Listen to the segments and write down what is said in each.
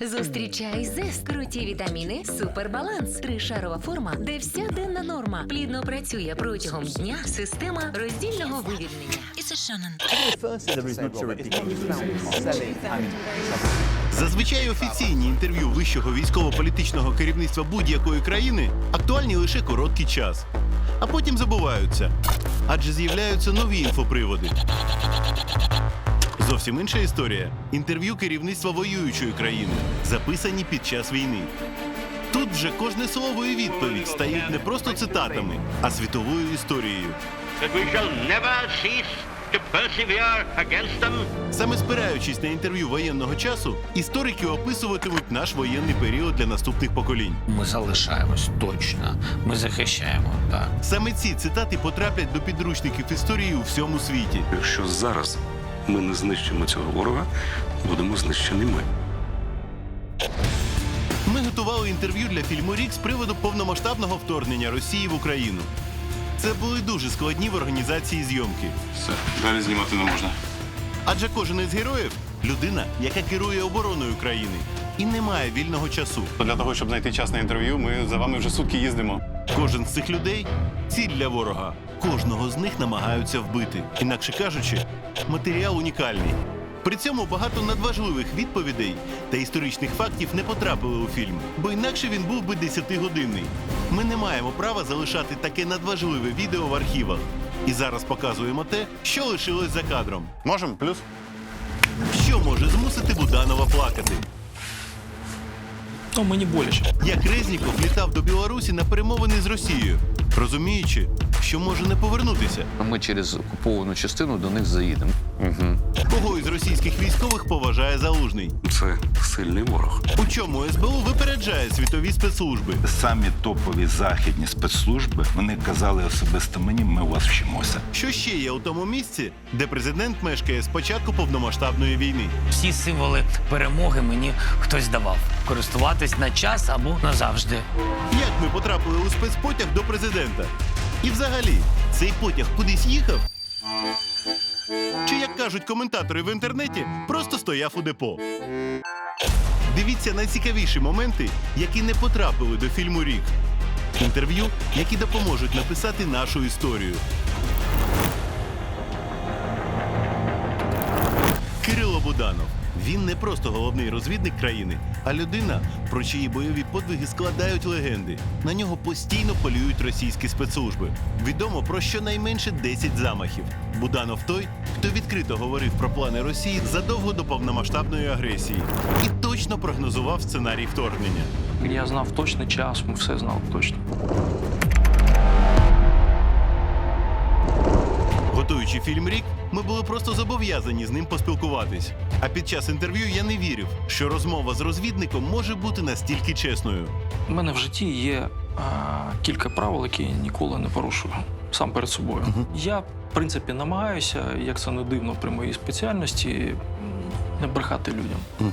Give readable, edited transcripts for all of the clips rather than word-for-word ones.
Зустрічай Зест. Круті вітаміни, супербаланс. Тришарова форма, де вся денна норма. Плідно працює протягом дня система роздільного вивільнення. Зазвичай офіційні інтерв'ю вищого військово-політичного керівництва будь-якої країни актуальні лише короткий час. А потім забуваються, адже з'являються нові інфоприводи. Зовсім інша історія – інтерв'ю керівництва воюючої країни, записані під час війни. Тут вже кожне слово і відповідь стають не просто цитатами, а світовою історією. Саме спираючись на інтерв'ю воєнного часу, історики описуватимуть наш воєнний період для наступних поколінь. Ми залишаємось точно, ми захищаємо, так. Саме ці цитати потраплять до підручників історії у всьому світі. Якщо зараз ми не знищимо цього ворога, будемо знищені ми. Ми готували інтерв'ю для фільму «Рік» з приводу повномасштабного вторгнення Росії в Україну. Це були дуже складні в організації зйомки. Все, далі знімати не можна. Адже кожен із героїв – людина, яка керує обороною країни і не має вільного часу. Для того, щоб знайти час на інтерв'ю, ми за вами вже сутки їздимо. Кожен з цих людей – ціль для ворога. Кожного з них намагаються вбити. Інакше кажучи, матеріал унікальний. При цьому багато надважливих відповідей та історичних фактів не потрапили у фільм, бо інакше він був би 10-годинний. Ми не маємо права залишати таке надважливе відео в архівах. І зараз показуємо те, що лишилось за кадром. Можемо? Плюс? Що може змусити Буданова плакати? Ну, мені боляче. Як Резніков літав до Білорусі на перемовини з Росією, розуміючи, що може не повернутися. Ми через окуповану частину до них заїдемо. Кого із російських військових поважає Залужний? Це сильний ворог. У чому СБУ випереджає світові спецслужби? Самі топові західні спецслужби, вони казали особисто мені, ми у вас вчимося. Що ще є у тому місці, де президент мешкає з початку повномасштабної війни? Всі символи перемоги мені хтось давав. Користуватись на час або назавжди. Як ми потрапили у спецпотяг до президента? І взагалі, цей потяг кудись їхав? Чи, як кажуть коментатори в інтернеті, просто стояв у депо? Дивіться найцікавіші моменти, які не потрапили до фільму «Рік». Інтерв'ю, які допоможуть написати нашу історію. Кирило Буданов. Він не просто головний розвідник країни, а людина, про чиї бойові подвиги складають легенди. На нього постійно полюють російські спецслужби. Відомо про щонайменше 10 замахів. Буданов той, хто відкрито говорив про плани Росії задовго до повномасштабної агресії. І точно прогнозував сценарій вторгнення. Я знав точний час, ми все знали точно. Готуючи фільм «Рік», ми були просто зобов'язані з ним поспілкуватись. А під час інтерв'ю я не вірив, що розмова з розвідником може бути настільки чесною. У мене в житті є кілька правил, які я ніколи не порушую. Сам перед собою. Я, в принципі, намагаюся, як це не дивно при моїй спеціальності, не брехати людям.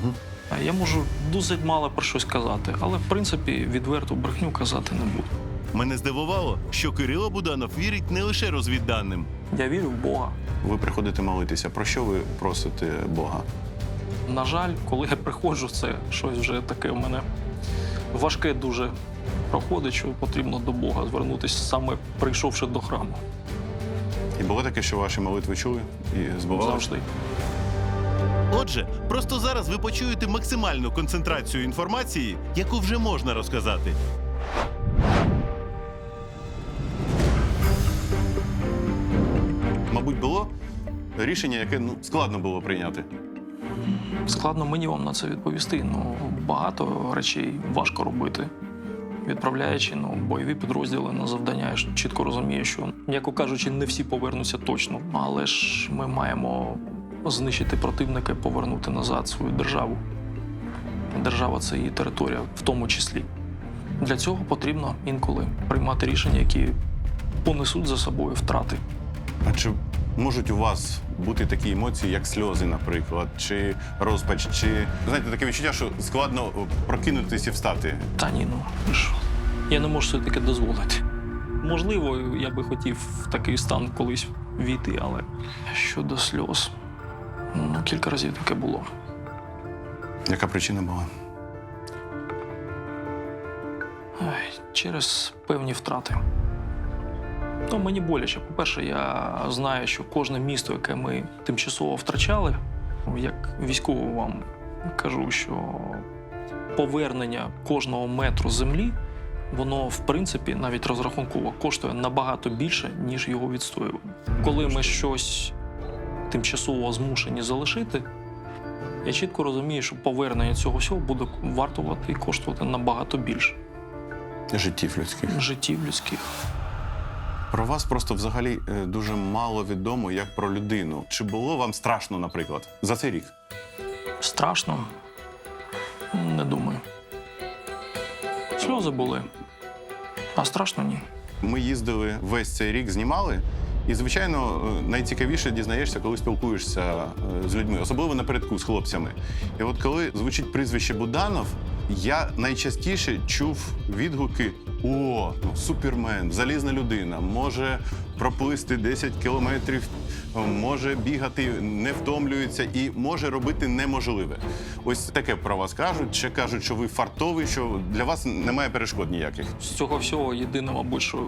Я можу дуже мало про щось казати, але, в принципі, відверту брехню казати не буду. Мене здивувало, що Кирило Буданов вірить не лише розвідданим. Я вірю в Бога. Ви приходите молитися. Про що ви просите Бога? На жаль, коли я приходжу, це щось вже таке в мене важке дуже проходить, що потрібно до Бога звернутися, саме прийшовши до храму. І було таке, що ваші молитви чули і збували? Завжди. Отже, просто зараз ви почуєте максимальну концентрацію інформації, яку вже можна розказати. Мабуть, було рішення, яке складно було прийняти. Складно мені вам на це відповісти. Багато речей важко робити. Відправляючи бойові підрозділи на завдання, я ж чітко розумію, що, м'яко кажучи, не всі повернуться точно. Але ж ми маємо знищити противника, повернути назад свою державу. Держава – це її територія, в тому числі. Для цього потрібно інколи приймати рішення, які понесуть за собою втрати. А чи можуть у вас бути такі емоції, як сльози, наприклад, чи розпач, чи, знаєте, таке відчуття, що складно прокинутися і встати? Та ні, ви що? Я не можу собі таке дозволити. Можливо, я би хотів в такий стан колись війти, але щодо сльоз, кілька разів таке було. Яка причина була? Через певні втрати. Ну, мені боляче. По-перше, я знаю, що кожне місто, яке ми тимчасово втрачали, як військово вам кажу, що повернення кожного метру землі, воно, в принципі, навіть розрахунково коштує набагато більше, ніж його відстоювання. Коли ми щось тимчасово змушені залишити, я чітко розумію, що повернення цього всього буде вартувати і коштувати набагато більше Життів людських. життів людських. Про вас просто взагалі дуже мало відомо, як про людину. Чи було вам страшно, наприклад, за цей рік? Страшно? Не думаю. Сльози були, а страшно ні. Ми їздили весь цей рік, знімали. І, звичайно, найцікавіше дізнаєшся, коли спілкуєшся з людьми, особливо напередку з хлопцями. І от коли звучить прізвище Буданов, я найчастіше чув відгуки: «О, ну, супермен, залізна людина, може проплисти 10 кілометрів, може бігати, не втомлюється і може робити неможливе». Ось таке про вас кажуть. Ще кажуть, що ви фартовий, що для вас немає перешкод ніяких. З цього всього єдине, мабуть, що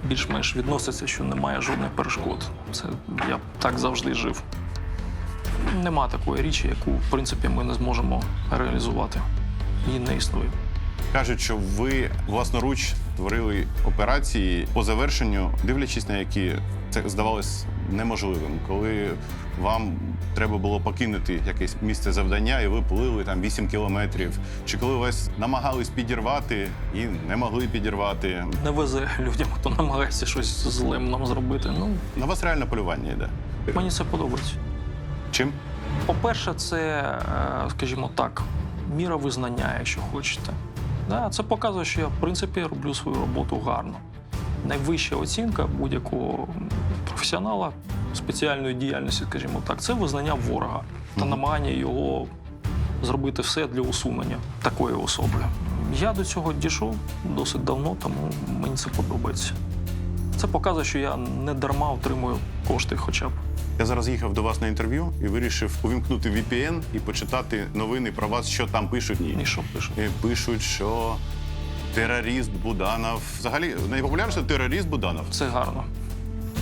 більш-менш відноситься, що немає жодних перешкод. Це я так завжди жив. Нема такої річі, яку, в принципі, ми не зможемо реалізувати. Її не існує. Кажуть, що ви власноруч творили операції по завершенню, дивлячись на які це здавалось неможливим. Коли вам треба було покинути якесь місце завдання, і ви плили там 8 кілометрів. Чи коли вас намагались підірвати і не могли підірвати. Не везе людям, хто намагається щось злим нам зробити. Ну, На вас реально полювання йде. мені це подобається. Чим? По-перше, це, скажімо так, міра визнання, якщо хочете. Да, це показує, що я, в принципі, роблю свою роботу гарно. Найвища оцінка будь-якого професіонала спеціальної діяльності, скажімо так, це визнання ворога та намагання його зробити все для усунення такої особи. Я до цього дійшов досить давно, тому мені це подобається. Це показує, що я не дарма отримую кошти хоча б. Я зараз їхав до вас на інтерв'ю і вирішив увімкнути VPN і почитати новини про вас, що там пишуть. І що пишуть? І пишуть, що терорист Буданов. Взагалі, найпопулярніше терорист Буданов. Це гарно.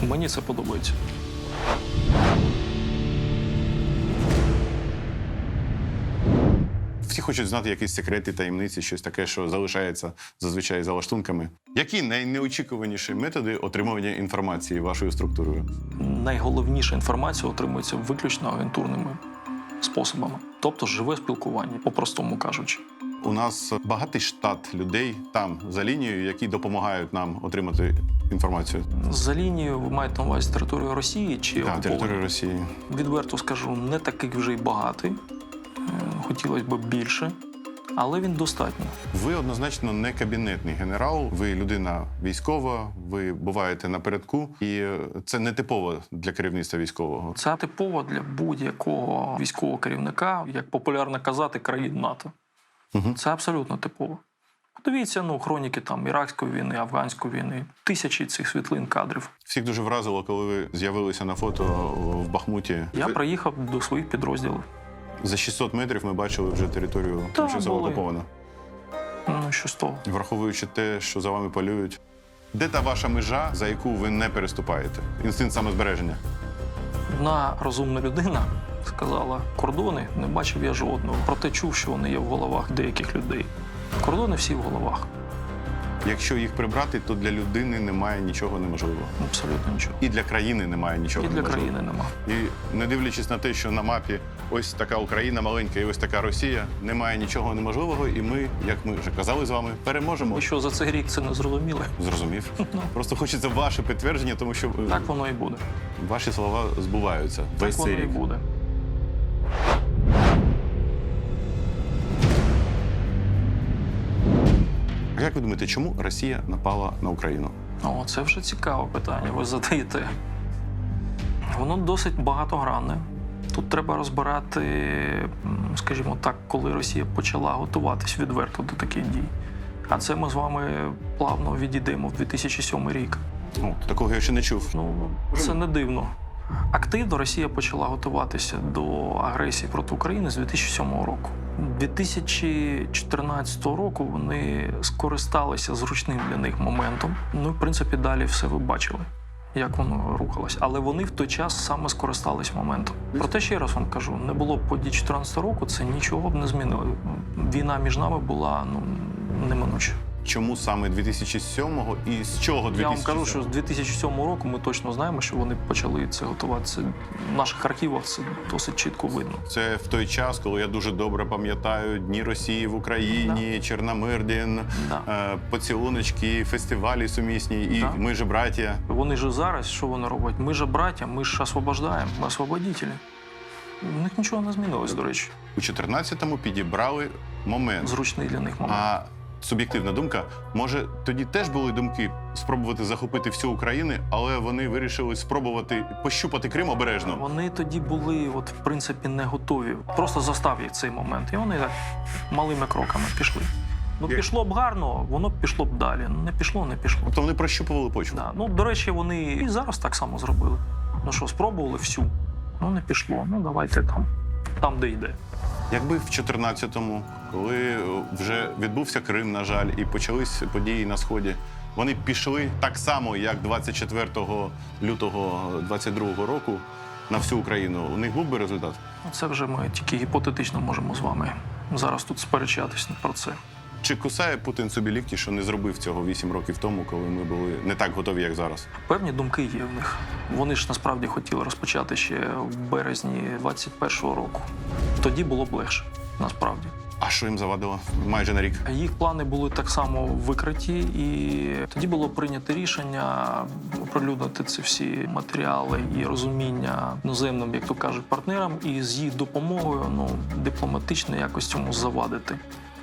Мені це подобається. Всі хочуть знати якісь секрети, таємниці, щось таке, що залишається зазвичай за лаштунками. Які найнеочікуваніші методи отримування інформації вашою структурою? Найголовніша інформація отримується виключно агентурними способами. Тобто живе спілкування, по-простому кажучи. У нас багатий штат людей там, за лінією, які допомагають нам отримати інформацію. За лінією ви маєте на увазі територію Росії чи Так, окуповану? територію Росії. Відверто скажу, не такий вже й багатий. Хотілося б більше, але він достатньо. Ви однозначно не кабінетний генерал, ви людина військова, ви буваєте напередку, і це не типово для керівництва військового. Це типово для будь-якого військового керівника, як популярно казати, країн НАТО. Це абсолютно типово. Подивіться, хроніки там Іракської війни, Афганської війни. Тисячі цих світлин, кадрів. Всіх дуже вразило, коли ви з'явилися на фото в Бахмуті. Я приїхав до своїх підрозділів. За 600 метрів ми бачили вже територію тимчасово були. окуповану. Ну, що з того? Враховуючи те, що за вами полюють. Де та ваша межа, за яку ви не переступаєте? Інстинкт самозбереження. Одна розумна людина сказала, кордони не бачив я жодного. Проте чув, що вони є в головах деяких людей. Кордони всі в головах. Якщо їх прибрати, то для людини немає нічого неможливого. Абсолютно нічого. І для країни немає нічого І для неможливого. країни нема. І не дивлячись на те, що на мапі ось така Україна маленька і ось така Росія, немає нічого неможливого, і ми, як ми вже казали з вами, переможемо. Ви що, за цей рік це не зрозуміли? Зрозумів. Просто хочеться ваше підтвердження, тому що Так воно і буде. ваші слова збуваються Так весь воно цей і рік. буде. А як ви думаєте, чому Росія напала на Україну? О, це вже цікаве питання, ви задаєте. Воно досить багатогранне. Тут треба розбирати, скажімо так, коли Росія почала готуватись відверто до таких дій. А це ми з вами плавно відійдемо в 2007 рік. О, такого я ще не чув. Це не дивно. Активно Росія почала готуватися до агресії проти України з 2007 року. 2014 року вони скористалися зручним для них моментом. Ну, в принципі, далі все ви бачили, як воно рухалось. Але вони в той час саме скористались моментом. Проте, ще раз вам кажу, не було б подій 2014 року, це нічого б не змінило. Війна між нами була, неминуча. Чому саме 2007-го і з чого 2007-го? Я вам кажу, що з 2007 року ми точно знаємо, що вони почали це готуватися. В наших архівах це досить чітко видно. Це в той час, коли я дуже добре пам'ятаю Дні Росії в Україні, Чорномирдін, поцілуночки, фестивалі сумісні і Да. ми же браття. Вони ж зараз, що вони роблять? Ми ж браття, ми ж освобождаємо, ми освободителі. У них нічого не змінилось, до речі. У 14-му підібрали момент. Зручний для них момент. А суб'єктивна думка, може, тоді теж були думки спробувати захопити всю Україну, але вони вирішили спробувати пощупати Крим обережно. Вони тоді були, в принципі, не готові. Просто застав їх цей момент. І вони так малими кроками пішли. Пішло б гарно, воно б пішло б далі. Не пішло, не пішло. Тобто вони прощупували почву. Да. До речі, вони і зараз так само зробили. Спробували всю. Не пішло. Давайте там, де йде. Якби в 14-му, коли вже відбувся Крим, на жаль, і почались події на Сході, вони пішли так само, як 24 лютого 22-го року на всю Україну, у них був би результат? Це вже ми тільки гіпотетично можемо з вами зараз тут сперечатись про це. Чи кусає Путін собі лікті, що не зробив цього 8 років тому, коли ми були не так готові, як зараз? Певні думки є в них. Вони ж насправді хотіли розпочати ще в березні 21-го року. Тоді було б легше, насправді. А що їм завадило? Майже на рік. Їх плани були так само викриті, і тоді було прийнято рішення оприлюднити ці всі матеріали і розуміння іноземним, як то кажуть, партнерам, і з їх допомогою дипломатично якось цьому завадити.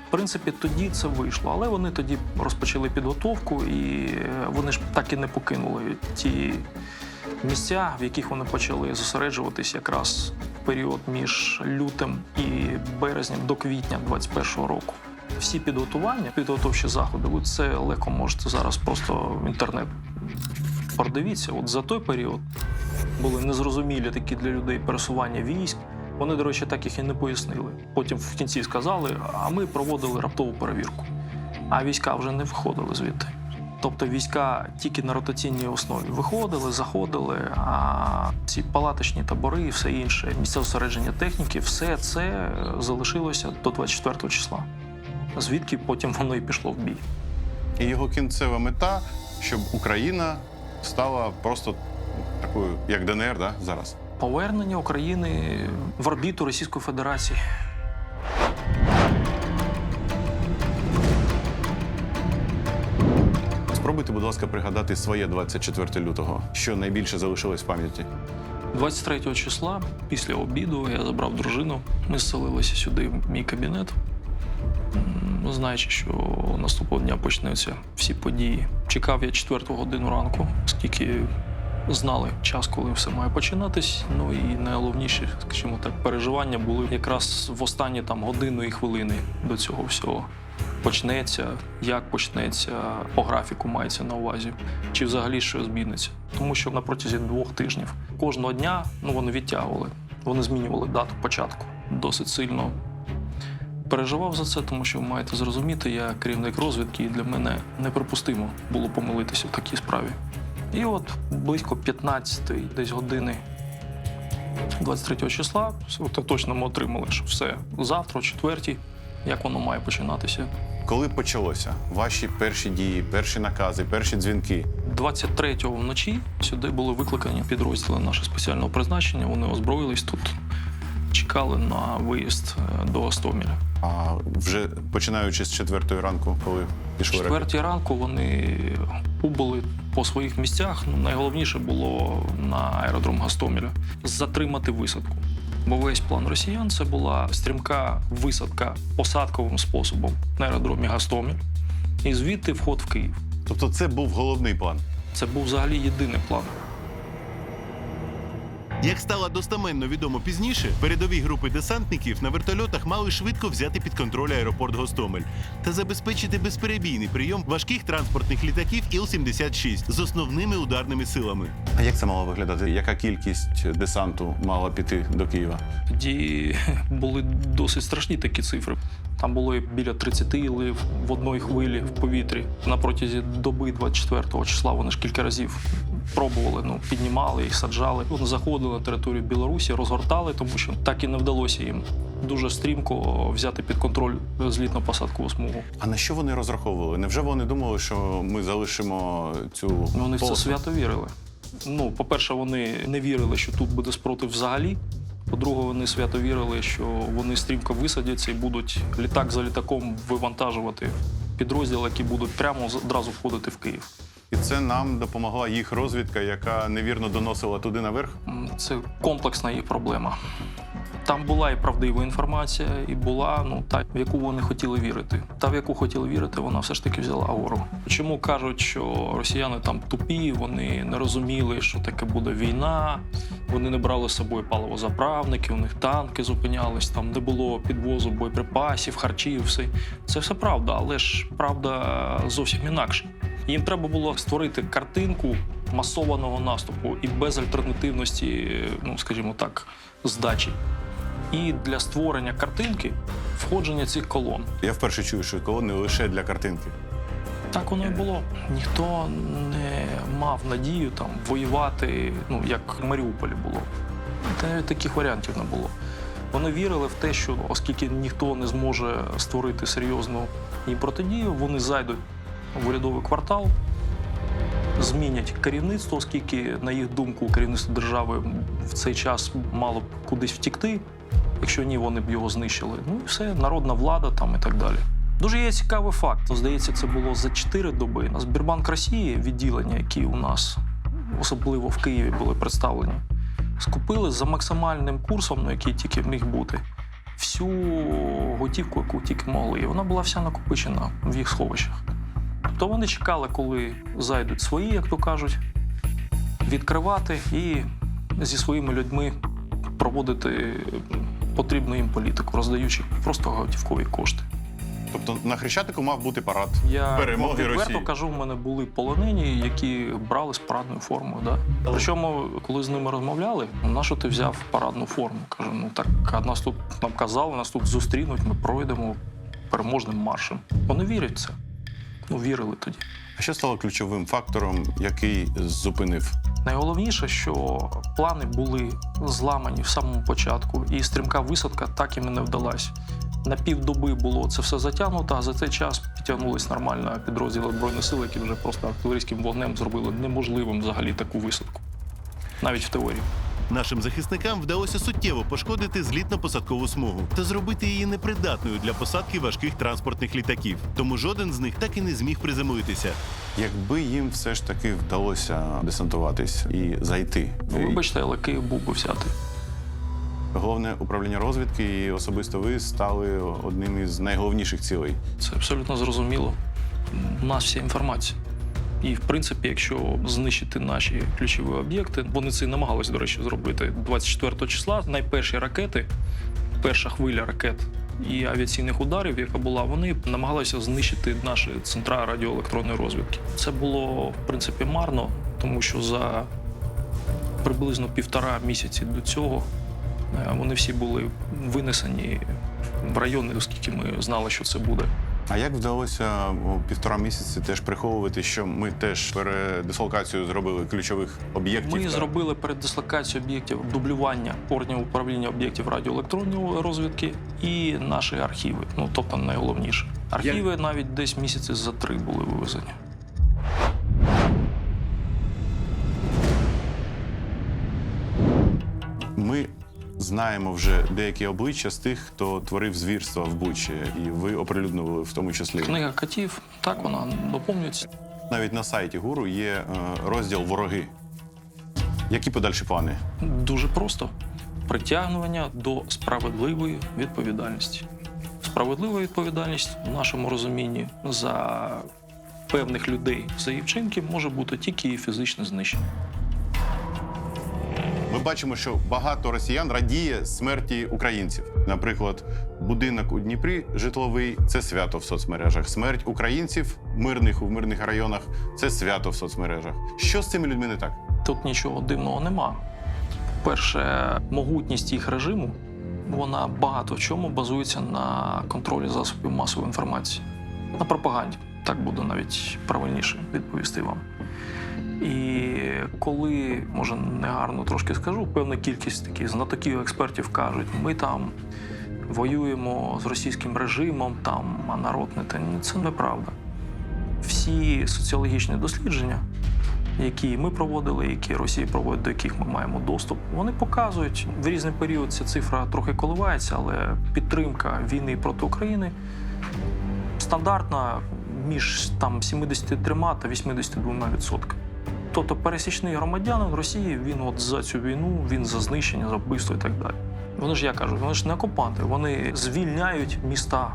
В принципі, тоді це вийшло, але вони тоді розпочали підготовку, і вони ж так і не покинули ті місця, в яких вони почали зосереджуватись якраз в період між лютим і березнем до квітня 21-го року. Всі підготування, підготовчі заходи, ви це легко можете зараз просто в інтернет продивіться. За той період були незрозумілі такі для людей пересування військ. Вони, до речі, так їх і не пояснили. Потім в кінці сказали, а ми проводили раптову перевірку. А війська вже не виходили звідти. Тобто війська тільки на ротаційній основі виходили, заходили, а ці палаточні табори і все інше, місця зосередження техніки, все це залишилося до 24 числа. Звідки потім воно і пішло в бій. І його кінцева мета, щоб Україна стала просто такою, як ДНР, да, зараз? Повернення України в орбіту Російської Федерації. Спробуйте, будь ласка, пригадати своє 24 лютого, що найбільше залишилось в пам'яті. 23 числа, після обіду, я забрав дружину. Ми зселилися сюди, в мій кабінет, знаючи, що наступного дня почнуться всі події. Чекав я 4 годину ранку, оскільки знали час, коли все має починатись. І найголовніші, скажімо так, переживання були якраз в останні годину і хвилини до цього всього. Почнеться, як почнеться, по графіку мається на увазі, чи взагалі щось зміниться. Тому що на протязі 2 тижнів кожного дня вони відтягували, вони змінювали дату початку досить сильно. Переживав за це, тому що ви маєте зрозуміти, я керівник розвідки, і для мене неприпустимо було помилитися в такій справі. І близько 15-ї десь години 23 числа точно ми отримали, що все, завтра, о 4-й, як воно має починатися. Коли почалося? Ваші перші дії, перші накази, перші дзвінки? 23-го вночі сюди були викликані підрозділи нашого спеціального призначення. Вони озброїлись тут, чекали на виїзд до Гостомеля. А вже починаючи з 4-ї ранку, коли пішли О 4-й ранку вони убули по своїх місцях. Найголовніше було на аеродром Гостомеля затримати висадку. Бо весь план росіян – це була стрімка висадка посадковим способом на аеродромі Гостомель і звідти вход в Київ. Тобто це був головний план? Це був взагалі єдиний план. Як стало достеменно відомо пізніше, передові групи десантників на вертольотах мали швидко взяти під контроль аеропорт Гостомель та забезпечити безперебійний прийом важких транспортних літаків Іл-76 з основними ударними силами. А як це мало виглядати? Яка кількість десанту мала піти до Києва? Тоді були досить страшні такі цифри. Там було біля 30 ілів в одній хвилі в повітрі. На протязі доби 24 числа вони ж кілька разів пробували, піднімали їх, саджали. Вони заходили на територію Білорусі, розгортали, тому що так і не вдалося їм дуже стрімко взяти під контроль злітно-посадкову смугу. А на що вони розраховували? Невже вони думали, що ми залишимо цю Вони в це полосу? свято вірили. По-перше, вони не вірили, що тут буде спротив взагалі. По-друге, вони свято вірили, що вони стрімко висадяться і будуть літак за літаком вивантажувати підрозділи, які будуть прямо одразу входити в Київ. І це нам допомогла їх розвідка, яка невірно доносила туди наверх? Це комплексна їх проблема. Там була і правдива інформація, і була та, в яку вони хотіли вірити. Та, в яку хотіли вірити, вона все ж таки взяла гору. Чому кажуть, що росіяни там тупі, вони не розуміли, що таке буде війна, вони не брали з собою паливозаправники, у них танки зупинялись, там не було підвозу боєприпасів, харчів, все. Це все правда, але ж правда зовсім інакша. Їм треба було створити картинку масованого наступу і без альтернативності, скажімо так, здачі. І для створення картинки входження цих колон. Я вперше чую, що колони лише для картинки. Так воно і було. Ніхто не мав надію там воювати, як в Маріуполі було. Та навіть таких варіантів не було. Вони вірили в те, що оскільки ніхто не зможе створити серйозну їм протидію, вони зайдуть в урядовий квартал, змінять керівництво, оскільки, на їх думку, керівництво держави в цей час мало б кудись втікти. Якщо ні, вони б його знищили. І все, народна влада там і так далі. Дуже є цікавий факт. Здається, це було за 4 доби. На Сбербанк Росії, відділення, які у нас, особливо в Києві, були представлені, скупили за максимальним курсом, який тільки міг бути, всю готівку, яку тільки могли. І вона була вся накопичена в їх сховищах. То вони чекали, коли зайдуть свої, як то кажуть, відкривати і зі своїми людьми проводити потрібну їм політику, роздаючи просто готівкові кошти. Тобто на Хрещатику мав бути парад Я перемоги відверто Росії. кажу, в мене були полонені, які брали з парадною формою. Да? Причому, коли з ними розмовляли, на що ти взяв парадну форму? Кажу, так, нас тут нам казали, нас тут зустрінуть, ми пройдемо переможним маршем. Вони вірять в це. Вірили тоді. А що стало ключовим фактором, який зупинив? Найголовніше, що плани були зламані в самому початку, і стрімка висадка так їм і не вдалась. На півдоби було це все затягнуто, а за цей час підтягнулись нормально підрозділи Збройних сил, які вже просто артилерійським вогнем зробили неможливим взагалі таку висадку. Навіть в теорії. Нашим захисникам вдалося суттєво пошкодити злітно-посадкову смугу та зробити її непридатною для посадки важких транспортних літаків. Тому жоден з них так і не зміг приземлитися. Якби їм все ж таки вдалося десантуватись і зайти. Вибачте, але Київ був би взятий. Головне управління розвідки і особисто ви стали одним із найголовніших цілей. Це абсолютно зрозуміло. У нас вся інформація. І, в принципі, якщо знищити наші ключові об'єкти, вони це і намагалися, до речі, зробити 24 числа. Найперші ракети, перша хвиля ракет і авіаційних ударів, яка була, вони намагалися знищити наші центра радіоелектронної розвідки. Це було, в принципі, марно, тому що за приблизно 1,5 місяці до цього вони всі були винесені в райони, оскільки ми знали, що це буде. А як вдалося у 1,5 місяці теж приховувати, що ми теж передислокацію зробили ключових об'єктів? Ми зробили передислокацію об'єктів, дублювання органів управління об'єктів радіоелектронної розвідки і наші архіви. Тобто найголовніше. Архіви навіть десь місяці за 3 були вивезені. Ми знаємо вже деякі обличчя з тих, хто творив звірства в Бучі, і ви оприлюднили в тому числі. Книга котів, так вона доповнюється. Навіть на сайті ГУРу є розділ «Вороги». Які подальші плани? Дуже просто. Притягнення до справедливої відповідальності. Справедлива відповідальність в нашому розумінні за певних людей, за їх вчинки може бути тільки і фізичне знищення. Ми бачимо, що багато росіян радіє смерті українців. Наприклад, будинок у Дніпрі житловий це свято в соцмережах. Смерть українців мирних у мирних районах це свято в соцмережах. Що з цими людьми не так? Тут нічого дивного нема. По-перше, могутність їх режиму, вона багато в чому базується на контролі засобів масової інформації. На пропаганді. Так буде навіть правильніше відповісти вам. І коли, може, негарно трошки скажу, певна кількість таких знатоків, експертів кажуть, ми там воюємо з російським режимом, там, а народ не те. Це неправда. Всі соціологічні дослідження, які ми проводили, які Росія проводить, до яких ми маємо доступ, вони показують, в різний період ця цифра трохи коливається, але підтримка війни проти України стандартна між там 73 та 82%. Тобто пересічний громадянин Росії, він от за цю війну, він за знищення, за вбивство і так далі. Вони ж, я кажу, вони ж не окупанти, вони звільняють міста.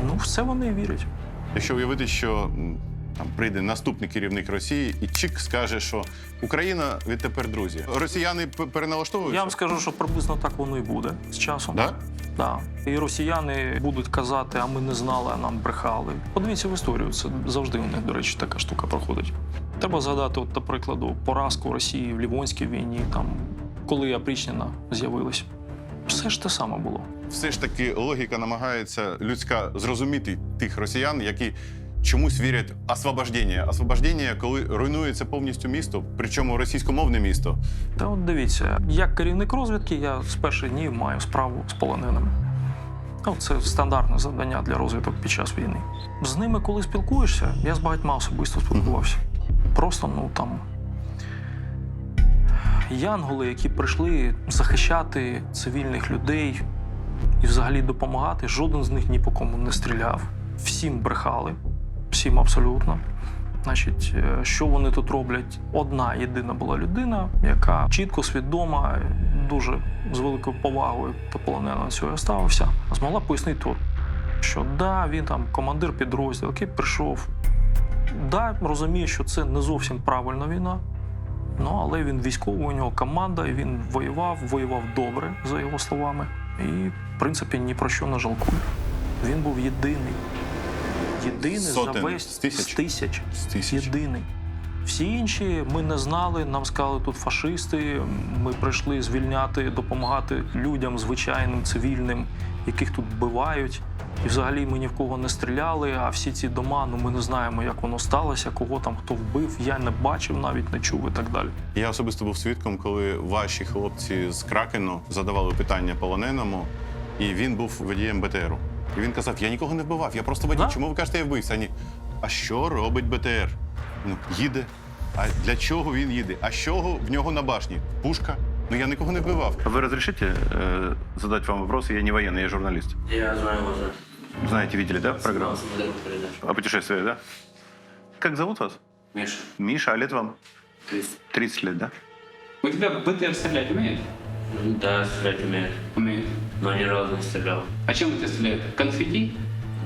Ну, в це вони і вірять. Якщо уявити, що там прийде наступний керівник Росії і чик скаже, що Україна відтепер друзі. Росіяни переналаштовуються? Я вам скажу, що приблизно так воно і буде з часом. Да? Да. І росіяни будуть казати, а ми не знали, а нам брехали. Подивіться в історію, це завжди у них, до речі, така штука проходить. Треба згадати, от, до прикладу, поразку Росії в Лівонській війні, там, коли опричнина з'явилась. Все ж те саме було. Все ж таки логіка намагається людська зрозуміти тих росіян, які чомусь вірять в освобождення. Освобождення, коли руйнується повністю місто, причому російськомовне місто. Та от дивіться, як керівник розвідки, я з перших днів маю справу з полоненими. Це стандартне завдання для розвиток під час війни. З ними, коли спілкуєшся, я з багатьма особисто спілкувався. Просто, янголи, які прийшли захищати цивільних людей і взагалі допомагати, жоден з них ні по кому не стріляв. Всім брехали, всім абсолютно. Значить, що вони тут роблять? Одна єдина була людина, яка чітко, свідома, дуже з великою повагою до полоненого цього ставився, змогла пояснити, що да, він там командир підрозділу, який прийшов. Да, розуміє, що це не зовсім правильна війна, але він військовий, у нього команда, і він воював добре, за його словами. І, в принципі, ні про що не жалкує. Він був єдиний. Єдиний Сотень. за весь З тисяч. з тисяч. Єдиний. Всі інші ми не знали, нам сказали, тут фашисти, ми прийшли звільняти, допомагати людям, звичайним, цивільним, яких тут вбивають. І взагалі ми ні в кого не стріляли, а всі ці дома, ми не знаємо, як воно сталося, кого там хто вбив, я не бачив, навіть не чув і так далі. Я особисто був свідком, коли ваші хлопці з Кракену задавали питання полоненому, і він був водієм БТРу. І він казав, я нікого не вбивав, я просто водій. Да? Чому ви кажете, я вбився? А що робить БТР? Їде. А для чого він їде? А що в нього на башні? Пушка? Я нікого не вбивав. Вы разрешите задать вам вопрос? Я не военный, я журналист. Я знаю уже. Знаете, видели, да, программу? Смотрел передачу. О путешествии, да? Как зовут вас? Миша, Миша, а лет вам? 30. 30 лет, да? У тебя БТР стрелять умеет? Да, стрелять умеет, Умеет. но ни разу не стрелял. А чем ты стреляет? Конфетти?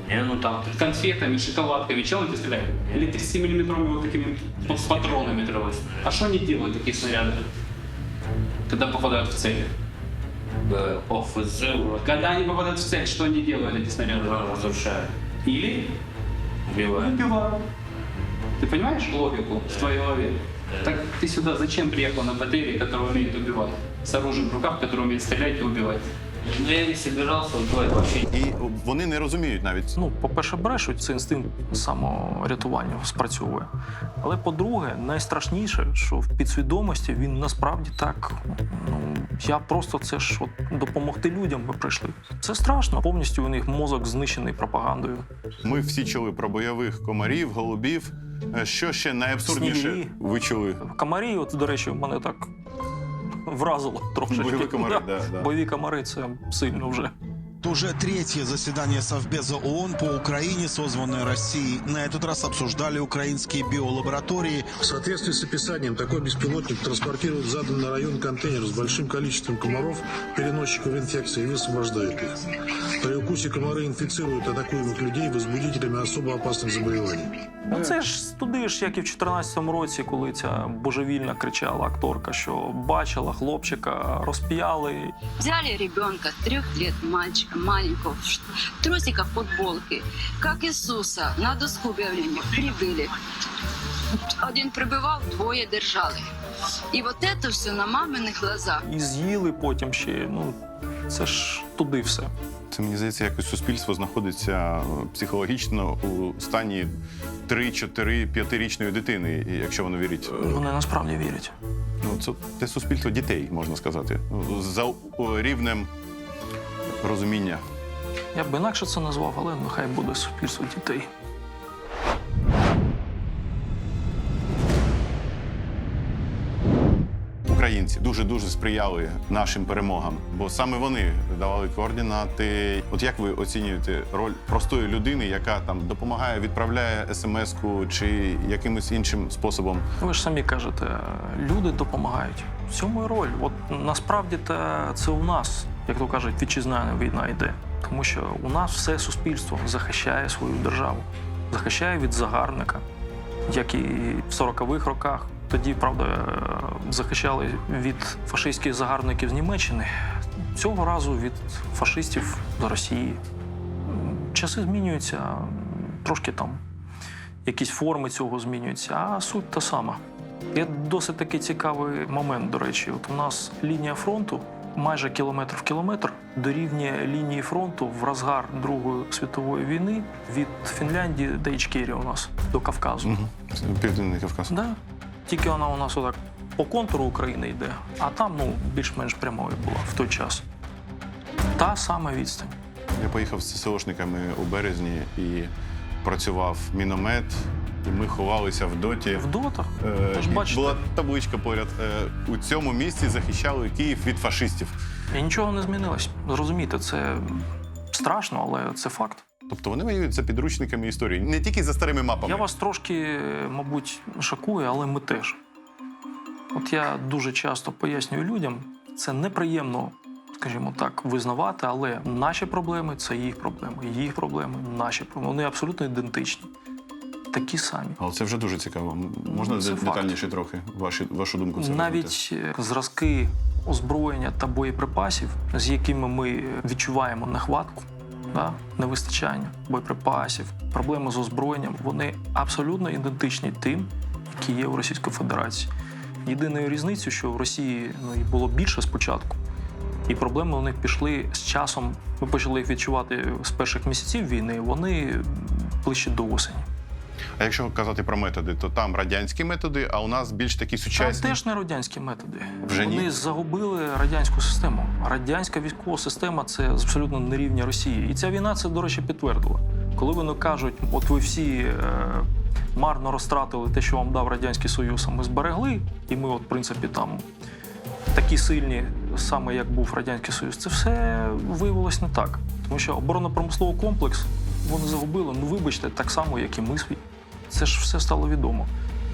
Не, там Конфетами, шоколадками? Чем ты стреляет? Или 30-миллиметровыми вот такими патронами? метровой снаряд. А что они делают, такие снаряды? Когда попадают в цель? ОФЗ вроде Когда они попадают в цель, что они делают, эти снаряды? разрушает. Или Убивает. убивают. Ты понимаешь логику в твоей голове? Так ты сюда зачем приехал на БТРе, который умеет убивать? С оружием в руках, который умеет стрелять и убивать? Но я не собирался убивать вообще. І вони не розуміють навіть. По-перше, брешуть, це інстинкт саморятування спрацьовує. Але по-друге, найстрашніше, що в підсвідомості він насправді так, я просто це ж допомогти людям ми прийшли. Це страшно. Повністю у них мозок знищений пропагандою. Ми всі чули про бойових комарів, голубів. Що ще найабсурдніше Снігирі. ви чули? Комарі, до речі, мене так вразило трошечки. Бойові комари, да. Бойові комари – це сильно вже. Это уже третье заседание Совбеза ООН по Украине, созванное Россией. На этот раз обсуждали украинские биолаборатории. В соответствии с описанием, такой беспилотник транспортирует в заданный район контейнер с большим количеством комаров, переносчиков инфекции, и высвобождает их. При укусе комары инфицируют атакуемых людей возбудителями особо опасных заболеваний. Ну це ж туди ж, як і в 14-му році, коли ця божевільна кричала акторка, що бачила хлопчика, розп'яли. Взяли ребенка 3 лет, мальчика маленького, в трусиках, футболки, как Иисуса, на доску объявления прибыли. Один прибивав, 2 держали. І от це все на маминих глазах. І з'їли потім ще, це ж туди все. Це, мені здається, якось суспільство знаходиться психологічно у стані 3-4-5-річної дитини, якщо воно вірить. Вони насправді вірять. Це те суспільство дітей, можна сказати, за рівнем розуміння. Я б інакше це назвав, але нехай буде суспільство дітей. Українці дуже-дуже сприяли нашим перемогам, бо саме вони давали координати. От як ви оцінюєте роль простої людини, яка там допомагає, відправляє смс-ку чи якимось іншим способом? Ви ж самі кажете, люди допомагають. В цьому і роль. От насправді це у нас, як то кажуть, вітчизняна війна йде. Тому що у нас все суспільство захищає свою державу, захищає від загарбника, як і в 40-х роках. Тоді, правда, захищали від фашистських загарбників з Німеччини. Цього разу від фашистів з Росії. Часи змінюються, трошки там якісь форми цього змінюються, а суть та сама. Є досить такий цікавий момент, до речі. От у нас лінія фронту майже кілометр в кілометр дорівнює лінії фронту в розгар Другої світової війни від Фінляндії до Ічкерії у нас, до Кавказу. Південний Кавказ. Да. Тільки вона у нас отак по контуру України йде, а там, більш-менш прямою була в той час. Та сама відстань. Я поїхав з ССОшниками у березні і працював міномет, і ми ховалися в доті. В дотах? Тож бачите. Була табличка поряд. У цьому місці захищали Київ від фашистів. І нічого не змінилось. Зрозумійте, це страшно, але це факт. Тобто вони воюють за підручниками історії, не тільки за старими мапами. Я вас трошки, мабуть, шокую, але ми теж. От я дуже часто пояснюю людям, це неприємно, скажімо так, визнавати, але наші проблеми – це їх проблеми – наші проблеми. Вони абсолютно ідентичні. Такі самі. Але це вже дуже цікаво. Можна детальніше трохи вашу думку? Це навіть зразки озброєння та боєприпасів, з якими ми відчуваємо нехватку, невистачання боєприпасів, проблеми з озброєнням, вони абсолютно ідентичні тим, які є у Російської Федерації. Єдиною різницею, що в Росії було більше спочатку, і проблеми у них пішли з часом, ми почали їх відчувати з перших місяців війни, вони ближче до осені. А якщо казати про методи, то там радянські методи, а у нас більш такі сучасні? Там теж не радянські методи. Вже ні? Вони загубили радянську систему. Радянська військова система – це абсолютно не рівня Росії. І ця війна це, до речі, підтвердила. Коли вони кажуть, от ви всі марно розтратили те, що вам дав Радянський Союз, а ми зберегли, і ми, в принципі, там такі сильні, саме як був Радянський Союз, це все виявилось не так. Тому що оборонно-промисловий комплекс вони загубили, вибачте, так само, як і ми свій. Це ж все стало відомо.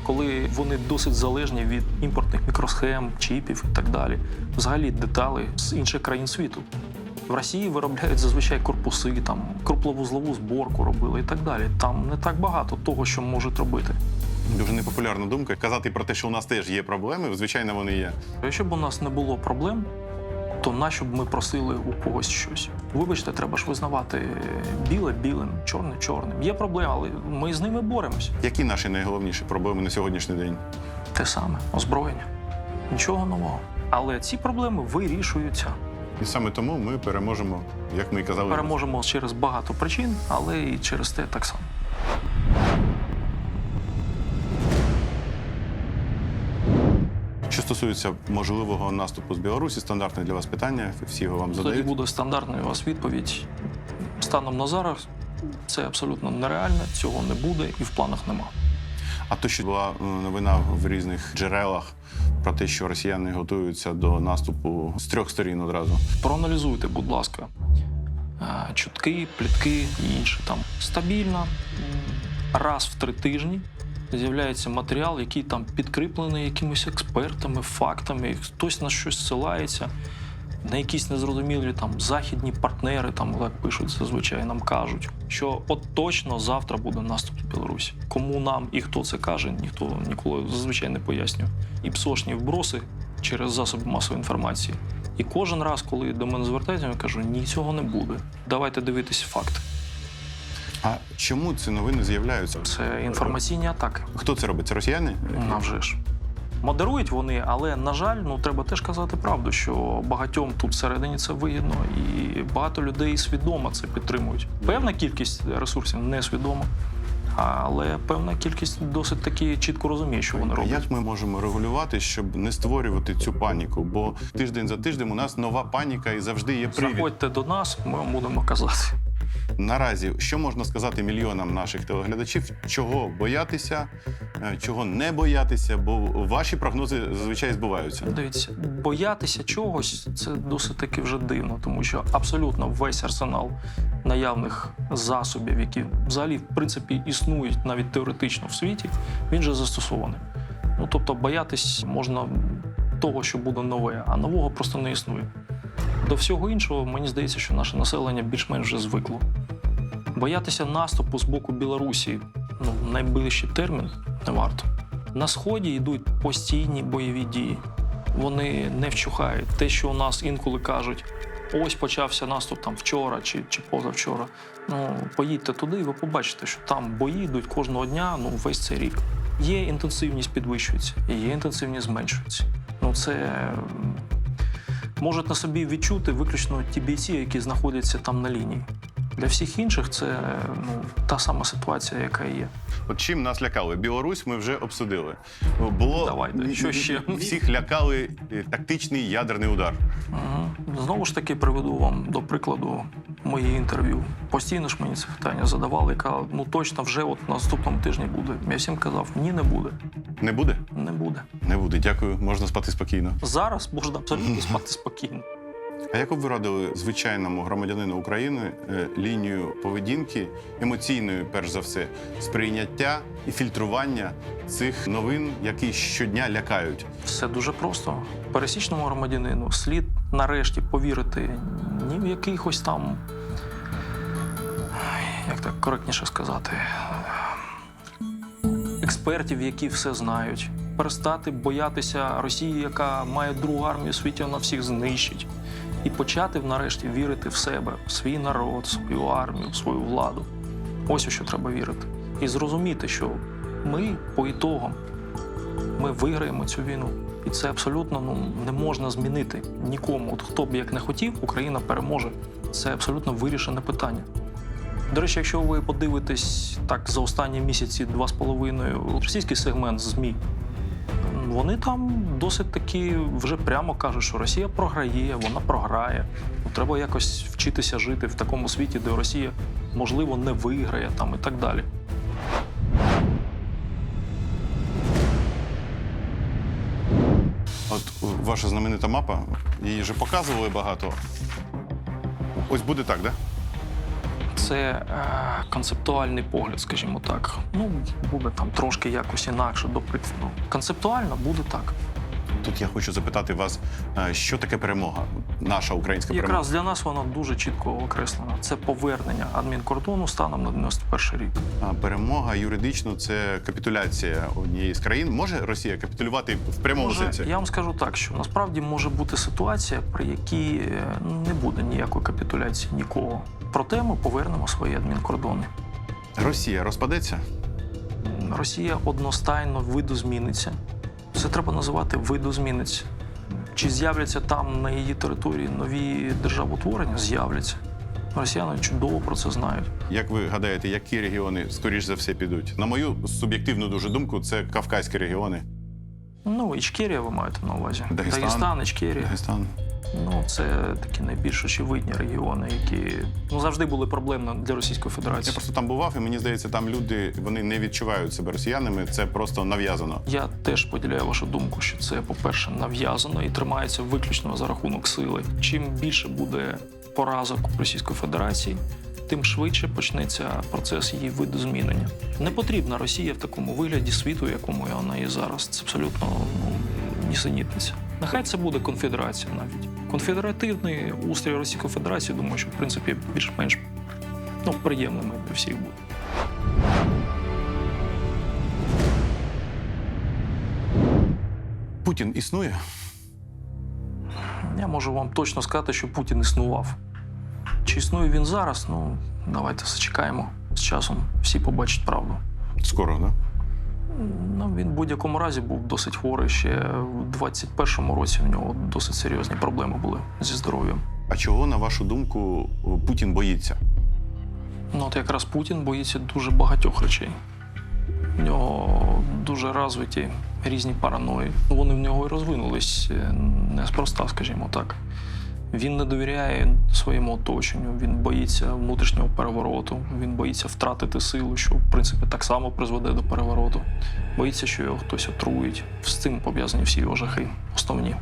Коли вони досить залежні від імпортних мікросхем, чіпів і так далі. Взагалі деталі з інших країн світу. В Росії виробляють зазвичай корпуси, там, крупновузлову зборку робили і так далі. Там не так багато того, що можуть робити. Дуже непопулярна думка. Казати про те, що у нас теж є проблеми, звичайно, вони є. Якщо б у нас не було проблем, то нащо б ми просили у когось щось? Вибачте, треба ж визнавати біле білим, чорне чорним. Є проблеми, але ми з ними боремось. Які наші найголовніші проблеми на сьогоднішній день? Те саме – озброєння. Нічого нового. Але ці проблеми вирішуються. І саме тому ми переможемо, як ми і казали. Переможемо через багато причин, але і через те так само. Що стосується можливого наступу з Білорусі, стандартне для вас питання, всі його вам задають. Тоді буде стандартна у вас відповідь. Станом на зараз це абсолютно нереально, цього не буде і в планах нема. А то, що була новина в різних джерелах про те, що росіяни готуються до наступу з 3 сторін одразу. Проаналізуйте, будь ласка, чутки, плітки і інше. Там стабільно, раз в 3 тижні з'являється матеріал, який там підкріплений якимись експертами, фактами, хтось на щось ссилається, на якісь незрозумілі там західні партнери, там, як пишуть зазвичай, нам кажуть, що от точно завтра буде наступ в Білорусі. Кому нам і хто це каже, ніхто ніколи зазвичай не пояснює. І псошні вброси через засоби масової інформації. І кожен раз, коли до мене звертаються, я кажу, ні, цього не буде. Давайте дивитися факти. А чому ці новини з'являються? Це інформаційні атаки. Хто це робить? Це росіяни? А вже ж. Модерують вони, але, на жаль, треба теж казати правду, що багатьом тут всередині це вигідно, і багато людей свідомо це підтримують. Певна кількість ресурсів несвідомо, але певна кількість досить таки чітко розуміє, що вони роблять. Як ми можемо регулювати, щоб не створювати цю паніку? Бо тиждень за тижнем у нас нова паніка і завжди є привід. Заходьте до нас, ми вам будемо казати. Наразі, що можна сказати мільйонам наших телеглядачів, чого боятися, чого не боятися, бо ваші прогнози зазвичай збуваються. Дивіться, боятися чогось – це досить таки вже дивно, тому що абсолютно весь арсенал наявних засобів, які взагалі, в принципі, існують навіть теоретично в світі, він же застосований. Тобто боятись можна того, що буде нове, а нового просто не існує. До всього іншого, мені здається, що наше населення більш-менш вже звикло. Боятися наступу з боку Білорусі, найближчий термін, не варто. На Сході йдуть постійні бойові дії. Вони не вщухають. Те, що у нас інколи кажуть, ось почався наступ там вчора чи позавчора. Поїдьте туди і ви побачите, що там бої йдуть кожного дня, весь цей рік. Є інтенсивність підвищується, є інтенсивність зменшується. Це можуть на собі відчути виключно ті бійці, які знаходяться там на лінії. Для всіх інших це та сама ситуація, яка є. От чим нас лякали? Білорусь ми вже обсудили. Що ще? Всіх лякали тактичний ядерний удар. Знову ж таки приведу вам до прикладу мої інтерв'ю. Постійно ж мені це питання задавали, казали, точно вже от на наступному тижні буде. Я всім казав, ні, не буде. Не буде? Не буде. Не буде, дякую, можна спати спокійно. Зараз можна абсолютно спати спокійно. А як б ви радили звичайному громадянину України лінію поведінки, емоційної, перш за все, сприйняття і фільтрування цих новин, які щодня лякають? Все дуже просто. Пересічному громадянину слід нарешті повірити ні в якихось там, як так коректніше сказати, експертів, які все знають. Перестати боятися Росії, яка має другу армію у світі, вона всіх знищить. І почати нарешті вірити в себе, в свій народ, в свою армію, в свою владу. Ось у що треба вірити. І зрозуміти, що ми по ітогам, ми виграємо цю війну. І це абсолютно не можна змінити нікому. От хто б як не хотів, Україна переможе. Це абсолютно вирішене питання. До речі, якщо ви подивитесь так за останні місяці 2,5 російський сегмент ЗМІ, вони там досить таки вже прямо кажуть, що Росія програє, вона програє. Треба якось вчитися жити в такому світі, де Росія, можливо, не виграє там і так далі. От ваша знаменита мапа, її вже показували багато. Ось буде так, да? Це концептуальний погляд, скажімо так. Буде там трошки якось інакше, до прикладу. Концептуально буде так. Тут я хочу запитати вас, що таке перемога? Наша українська перемога? Якраз для нас вона дуже чітко окреслена. Це повернення адмінкордону станом на 91 рік. Перемога юридично – це капітуляція однієї з країн. Може Росія капітулювати в прямому сенсі? Я вам скажу так, що насправді може бути ситуація, при якій не буде ніякої капітуляції нікого. Проте ми повернемо свої адмінкордони. Росія розпадеться? Росія одностайно видозміниться. Це треба називати видозміниться. Чи з'являться там на її території нові державотворення? З'являться. Росіяни чудово про це знають. Як ви гадаєте, які регіони, скоріш за все, підуть? На мою суб'єктивну дуже думку, це Кавказькі регіони. Ічкерія ви маєте на увазі. Дагестан, Ічкерія. Дагестан. Це такі найбільш очевидні регіони, які завжди були проблемними для Російської Федерації. Я просто там бував, і мені здається, там люди, вони не відчувають себе росіянами, це просто нав'язано. Я теж поділяю вашу думку, що це, по-перше, нав'язано і тримається виключно за рахунок сили. Чим більше буде поразок Російської Федерації, тим швидше почнеться процес її видозмінення. Не потрібна Росія в такому вигляді світу, якому вона є зараз. Це абсолютно нісенітниця. Нехай це буде конфедерація навіть. Конфедеративний устрій Російської Федерації, думаю, що в принципі більш-менш приємними для всіх буде. Путін існує? Я можу вам точно сказати, що Путін існував. Чи існує він зараз? Давайте зачекаємо. З часом всі побачать правду. Скоро, да? Він в будь-якому разі був досить хворий. Ще в 21-му році в нього досить серйозні проблеми були зі здоров'ям. А чого, на вашу думку, Путін боїться? От якраз Путін боїться дуже багатьох речей. В нього дуже розвиті різні параної. Вони в нього і розвинулись неспроста, скажімо так. Він не довіряє своєму оточенню, він боїться внутрішнього перевороту, він боїться втратити силу, що, в принципі, так само призведе до перевороту. Боїться, що його хтось отруїть. З цим пов'язані всі його жахи основні.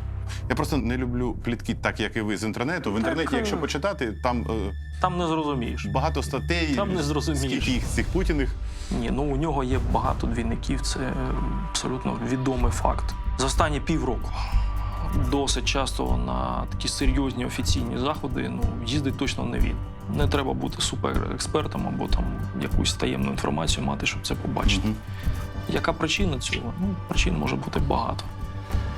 Я просто не люблю плітки, так як і ви, з інтернету. В інтернеті, якщо почитати, там не зрозумієш. Багато статей. Там не зрозумієш. Скільки їх цих Путіних. Ні, у нього є багато двійників, це абсолютно відомий факт. За останні півроку досить часто на такі серйозні офіційні заходи їздить точно не він. Не треба бути суперекспертом або там якусь таємну інформацію мати, щоб це побачити. Яка причина цього? Причин може бути багато.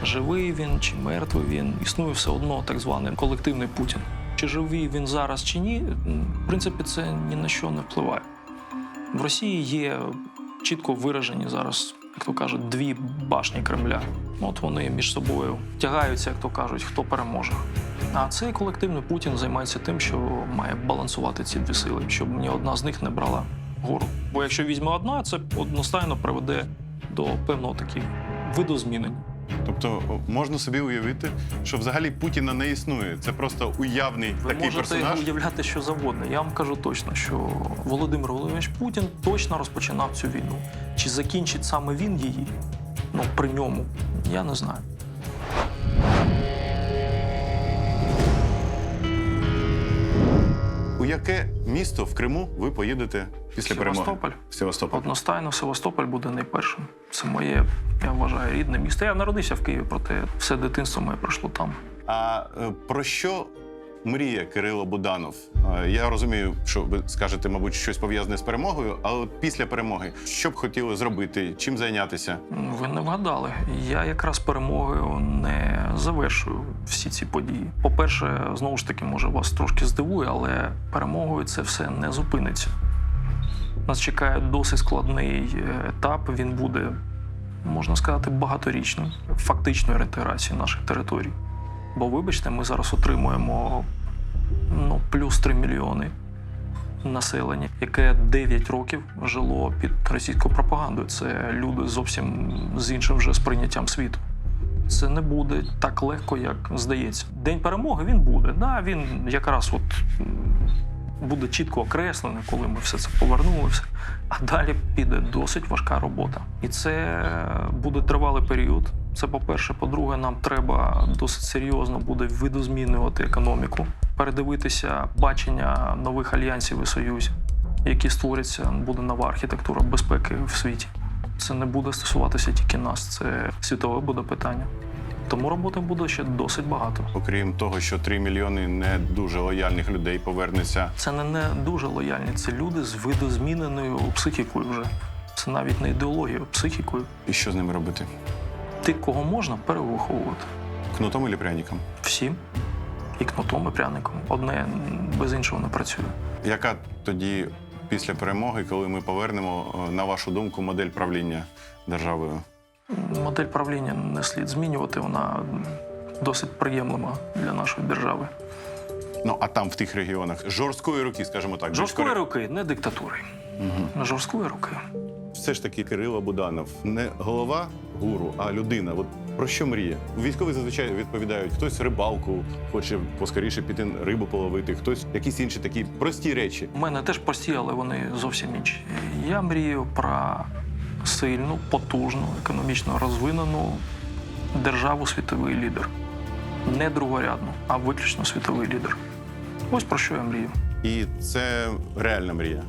Живий він чи мертвий він, існує все одно так званий колективний Путін. Чи живий він зараз, чи ні, в принципі, це ні на що не впливає. В Росії є чітко виражені зараз, як то кажуть, дві башні Кремля. От вони між собою тягаються, як то кажуть, хто переможе. А цей колективний Путін займається тим, що має балансувати ці дві сили, щоб ні одна з них не брала гору. Бо якщо візьме одна, це одностайно приведе до певного таких видозмінень. Тобто можна собі уявити, що взагалі Путіна не існує. Це просто уявний такий персонаж. Ви можете уявляти що завгодно. Я вам кажу точно, що Володимир Володимирович Путін точно розпочинав цю війну. Чи закінчить саме він її? При ньому, я не знаю. У яке місто в Криму ви поїдете після перемоги? Севастополь. Севастополь. Одностайно, Севастополь буде найпершим. Це моє, я вважаю, рідне місто. Я народився в Києві, проте все дитинство моє пройшло там. А про що мріє Кирило Буданов? Я розумію, що ви скажете, мабуть, щось пов'язане з перемогою, але от після перемоги, що б хотіли зробити, чим зайнятися? Ви не вгадали. Я якраз перемогою не завершую всі ці події. По-перше, знову ж таки, може вас трошки здивує, але перемогою це все не зупиниться. Нас чекає досить складний етап, він буде, можна сказати, багаторічним, фактичної реінтеграції наших територій. Бо, вибачте, ми зараз отримуємо плюс 3 мільйони населення, яке 9 років жило під російською пропагандою. Це люди зовсім з іншим вже сприйняттям світу. Це не буде так легко, як здається. День перемоги він буде. Да, він якраз буде чітко окреслений, коли ми все це повернулися. А далі піде досить важка робота. І це буде тривалий період. Це по-перше. По-друге, нам треба досить серйозно буде видозмінювати економіку, передивитися бачення нових альянсів і союзів, які створяться, буде нова архітектура безпеки в світі. Це не буде стосуватися тільки нас, це світове буде питання. Тому роботи буде ще досить багато. Окрім того, що 3 мільйони не дуже лояльних людей повернеться. Це не дуже лояльні, це люди з видозміненою психікою вже. Це навіть не ідеологія, а психікою. І що з ними робити? Тих, кого можна, перевиховувати. Кнутом і пряником? Всім. І кнутом, і пряником. Одне без іншого не працює. Яка тоді після перемоги, коли ми повернемо, на вашу думку, модель правління державою? Модель правління не слід змінювати, вона досить приємлива для нашої держави. А там, в тих регіонах, жорсткої руки, скажімо так. Жорсткої руки, не диктатури. Жорсткої руки. Все ж таки Кирило Буданов не голова гуру, а людина. От про що мріє? Військові зазвичай відповідають, хтось рибалку хоче поскоріше піти рибу половити, хтось якісь інші такі прості речі. У мене теж прості, але вони зовсім інші. Я мрію про сильну, потужну, економічно розвинену державу світовий лідер. Не другорядну, а виключно світовий лідер. Ось про що я мрію. І це реальна мрія.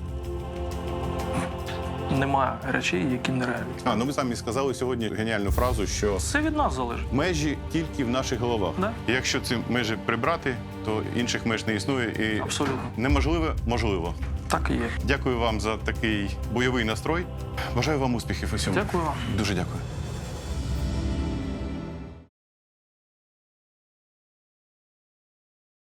Немає речей, які нереальні. Ну ви самі сказали сьогодні геніальну фразу, що Все від нас залежить. межі тільки в наших головах. Да. І якщо ці межі прибрати, то інших меж не існує. І Абсолютно. неможливе можливо. Так і є. Дякую вам за такий бойовий настрой. Бажаю вам успіхів усьому. Дякую вам. Дуже дякую.